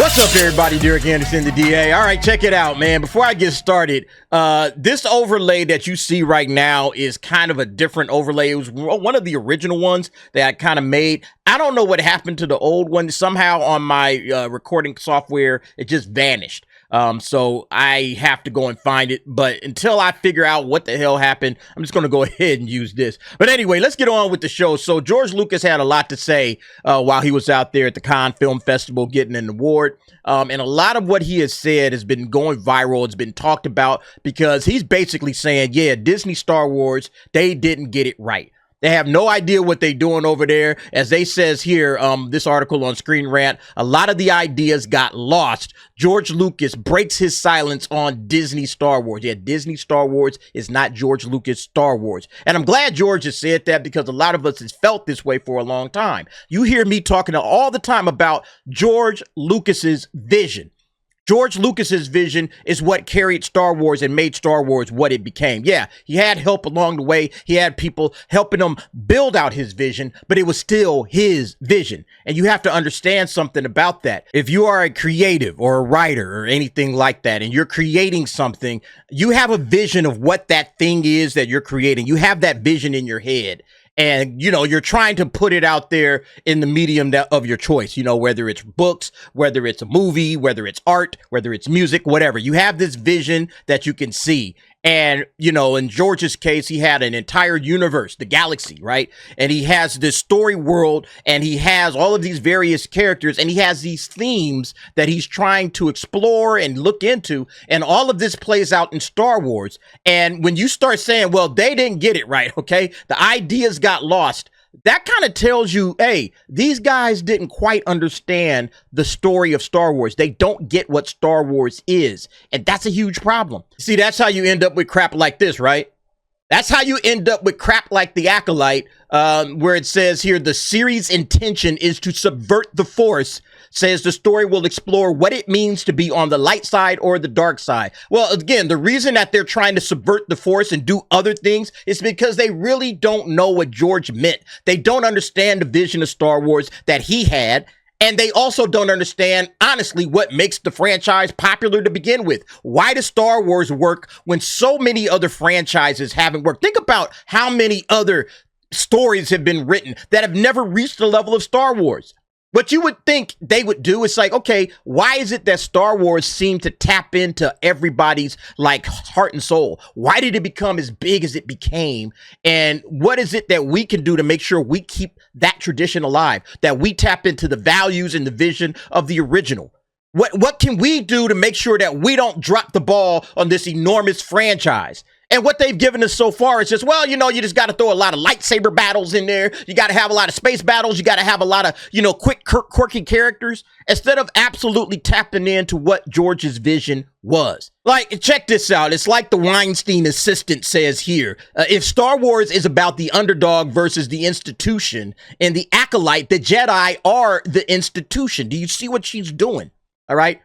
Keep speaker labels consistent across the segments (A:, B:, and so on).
A: What's up, everybody? Derek Anderson, the DA. All right, check it out, man. Before I get started, this overlay that you see right now is kind of a different overlay. It was one of the original ones that I kind of made. I don't know what happened to the old one. Somehow on my recording software, it just vanished. So I have to go and find it. But until I figure out what the hell happened, I'm just going to go ahead and use this. But anyway, let's get on with the show. So George Lucas had a lot to say while he was out there at the Cannes Film Festival getting an award. And a lot of what he has said has been going viral. It's been talked about because he's basically saying, yeah, Disney Star Wars, they didn't get it right. They have no idea what they're doing over there. As they says here, this article on Screen Rant, a lot of the ideas got lost. George Lucas breaks his silence on Disney Star Wars. Yeah, Disney Star Wars is not George Lucas Star Wars. And I'm glad George has said that because a lot of us has felt this way for a long time. You hear me talking all the time about George Lucas's vision. George Lucas's vision is what carried Star Wars and made Star Wars what it became. Yeah, he had help along the way. He had people helping him build out his vision, but it was still his vision. And you have to understand something about that. If you are a creative or a writer or anything like that, and you're creating something, you have a vision of what that thing is that you're creating. You have that vision in your head. And, you know, you're trying to put it out there in the medium of your choice, you know, whether it's books, whether it's a movie, whether it's art, whether it's music, whatever. You have this vision that you can see. And, you know, in George's case, he had an entire universe, the galaxy, right? And he has this story world and he has all of these various characters and he has these themes that he's trying to explore and look into. And all of this plays out in Star Wars. And when you start saying, well, they didn't get it right, okay? The ideas got lost. That kind of tells you, hey, these guys didn't quite understand the story of Star Wars. They don't get what Star Wars is. And that's a huge problem. See, that's how you end up with crap like this, right? That's how you end up with crap like The Acolyte, where it says here, the series' intention is to subvert the Force, says the story will explore what it means to be on the light side or the dark side. Well, again, the reason that they're trying to subvert the Force and do other things is because they really don't know what George meant. They don't understand the vision of Star Wars that he had. And they also don't understand, honestly, what makes the franchise popular to begin with. Why does Star Wars work when so many other franchises haven't worked? Think about how many other stories have been written that have never reached the level of Star Wars. What you would think they would do is like, okay, why is it that Star Wars seemed to tap into everybody's like heart and soul? Why did it become as big as it became? And what is it that we can do to make sure we keep that tradition alive, that we tap into the values and the vision of the original? What can we do to make sure that we don't drop the ball on this enormous franchise? And what they've given us so far is just, well, you know, you just got to throw a lot of lightsaber battles in there. You got to have a lot of space battles. You got to have a lot of, you know, quick, quirky characters instead of absolutely tapping into what George's vision was. Like, check this out. It's like the Weinstein assistant says here. If Star Wars is about the underdog versus the institution, and the Acolyte, the Jedi are the institution. Do you see what she's doing? All right.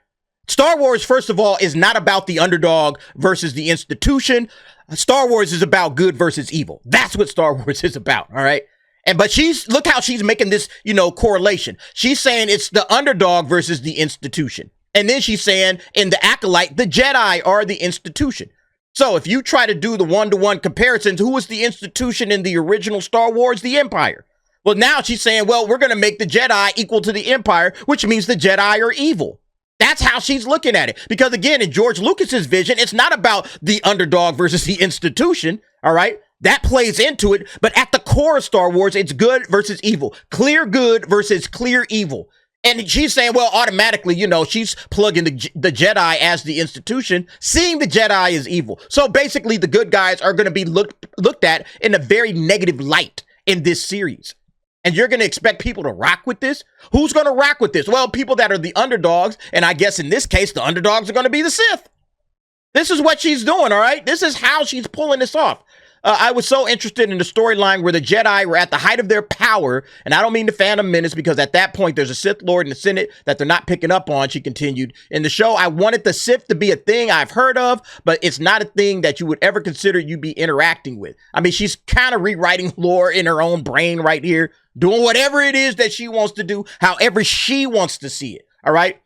A: Star Wars, first of all, is not about the underdog versus the institution. Star Wars is about good versus evil. That's what Star Wars is about, all right? But look how she's making this, you know, correlation. She's saying it's the underdog versus the institution. And then she's saying in the Acolyte, the Jedi are the institution. So if you try to do the one-to-one comparisons, who was the institution in the original Star Wars? The Empire. Well, now she's saying, well, we're going to make the Jedi equal to the Empire, which means the Jedi are evil. That's how she's looking at it. Because again, in George Lucas's vision, it's not about the underdog versus the institution. All right. That plays into it. But at the core of Star Wars, it's good versus evil. Clear good versus clear evil. And she's saying, well, automatically, you know, she's plugging the Jedi as the institution, seeing the Jedi as evil. So basically, the good guys are going to be looked at in a very negative light in this series. And you're going to expect people to rock with this? Who's going to rock with this? Well, people that are the underdogs. And I guess in this case, the underdogs are going to be the Sith. This is what she's doing, all right? This is how she's pulling this off. I was so interested in the storyline where the Jedi were at the height of their power. And I don't mean the Phantom Menace, because at that point, there's a Sith Lord in the Senate that they're not picking up on, she continued. In the show, I wanted the Sith to be a thing I've heard of, but it's not a thing that you would ever consider you be interacting with. I mean, she's kind of rewriting lore in her own brain right here, doing whatever it is that she wants to do, however she wants to see it, all right?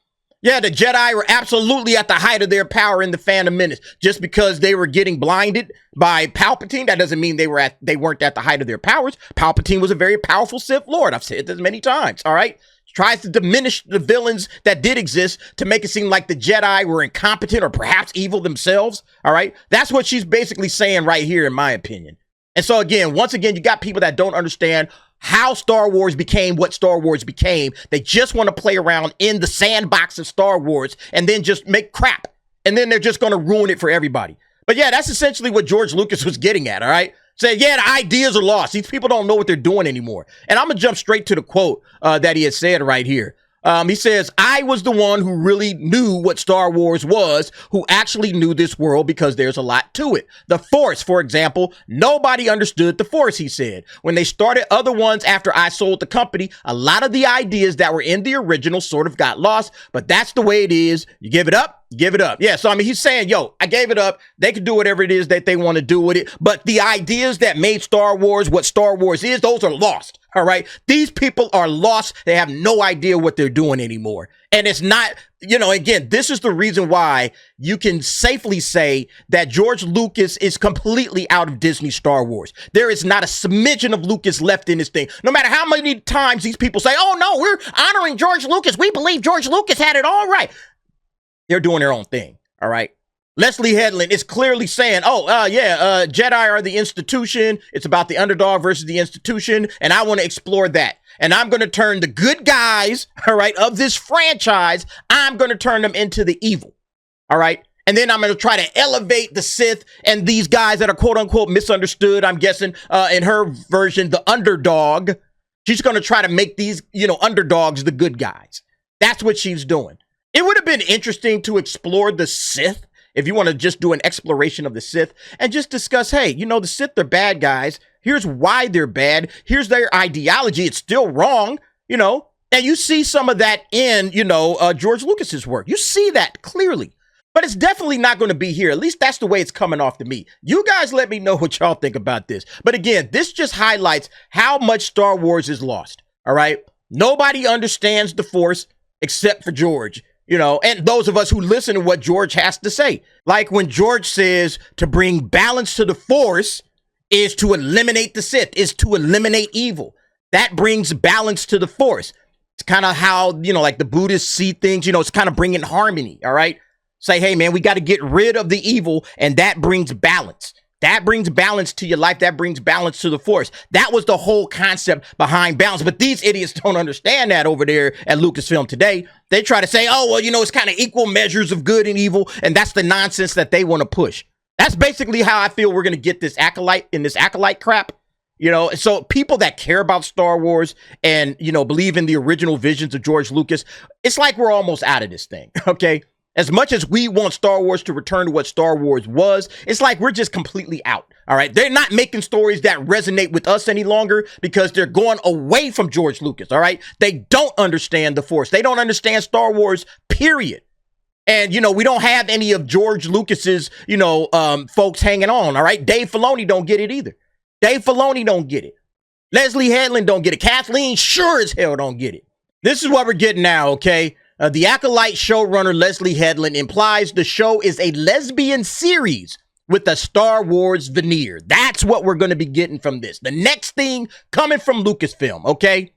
A: Yeah, the Jedi were absolutely at the height of their power in the Phantom Menace. Just because they were getting blinded by Palpatine, that doesn't mean they weren't at the height of their powers. Palpatine was a very powerful Sith Lord. I've said this many times, all right? Tries to diminish the villains that did exist to make it seem like the Jedi were incompetent or perhaps evil themselves, all right? That's what she's basically saying right here, in my opinion. And so again, once again, you got people that don't understand how Star Wars became what Star Wars became. They just want to play around in the sandbox of Star Wars and then just make crap. And then they're just going to ruin it for everybody. But yeah, that's essentially what George Lucas was getting at, all right? Saying, yeah, the ideas are lost. These people don't know what they're doing anymore. And I'm going to jump straight to the quote that he has said right here. He says, I was the one who really knew what Star Wars was, who actually knew this world because there's a lot to it. The Force, for example, nobody understood the Force, he said. When they started other ones after I sold the company, a lot of the ideas that were in the original sort of got lost, but that's the way it is. You give it up, give it up. Yeah, so I mean, he's saying, yo, I gave it up. They can do whatever it is that they want to do with it, but the ideas that made Star Wars what Star Wars is, those are lost. All right. These people are lost. They have no idea what they're doing anymore. And it's not, you know, again, this is the reason why you can safely say that George Lucas is completely out of Disney Star Wars. There is not a smidgen of Lucas left in this thing. No matter how many times these people say, oh, no, we're honoring George Lucas. We believe George Lucas had it all right. They're doing their own thing. All right. Leslie Headland is clearly saying, Jedi are the institution. It's about the underdog versus the institution. And I want to explore that. And I'm going to turn the good guys, all right, of this franchise, I'm going to turn them into the evil. All right. And then I'm going to try to elevate the Sith and these guys that are quote unquote misunderstood. I'm guessing in her version, the underdog. She's going to try to make these, underdogs the good guys. That's what she's doing. It would have been interesting to explore the Sith. If you want to just do an exploration of the Sith and just discuss, hey, the Sith are bad guys. Here's why they're bad. Here's their ideology. It's still wrong, and you see some of that in, George Lucas's work. You see that clearly, but it's definitely not going to be here. At least that's the way it's coming off to me. You guys let me know what y'all think about this. But again, this just highlights how much Star Wars is lost. All right. Nobody understands the Force except for George. And those of us who listen to what George has to say. Like when George says to bring balance to the Force is to eliminate the Sith, is to eliminate evil. That brings balance to the Force. It's kind of how, like the Buddhists see things, it's kind of bringing harmony, all right? Say, hey, man, we got to get rid of the evil, and that brings balance. That brings balance to your life. That brings balance to the Force. That was the whole concept behind balance. But these idiots don't understand that over there at Lucasfilm today. They try to say, oh, well, it's kind of equal measures of good and evil. And that's the nonsense that they want to push. That's basically how I feel we're going to get this Acolyte in this Acolyte crap. So people that care about Star Wars and, believe in the original visions of George Lucas, it's like we're almost out of this thing. Okay. As much as we want Star Wars to return to what Star Wars was, it's like we're just completely out. All right. They're not making stories that resonate with us any longer because they're going away from George Lucas. All right. They don't understand the Force. They don't understand Star Wars, period. And, we don't have any of George Lucas's, folks hanging on. All right. Dave Filoni don't get it either. Dave Filoni don't get it. Leslie Headland don't get it. Kathleen sure as hell don't get it. This is what we're getting now. Okay. The Acolyte showrunner Leslie Headland implies the show is a lesbian series with a Star Wars veneer. That's what we're going to be getting from this. The next thing coming from Lucasfilm, okay?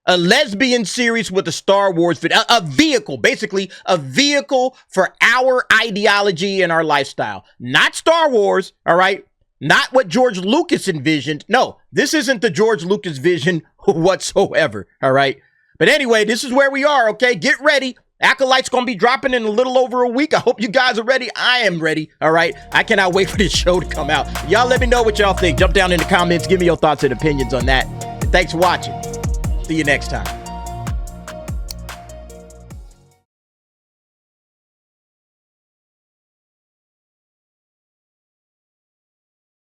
A: A lesbian series with a Star Wars veneer, a vehicle, basically a vehicle for our ideology and our lifestyle. Not Star Wars, all right? Not what George Lucas envisioned. No, this isn't the George Lucas vision whatsoever, all right? But anyway, this is where we are, okay? Get ready. Acolyte's going to be dropping in a little over a week. I hope you guys are ready. I am ready, all right? I cannot wait for this show to come out. Y'all let me know what y'all think. Jump down in the comments. Give me your thoughts and opinions on that. And thanks for watching. See you next time.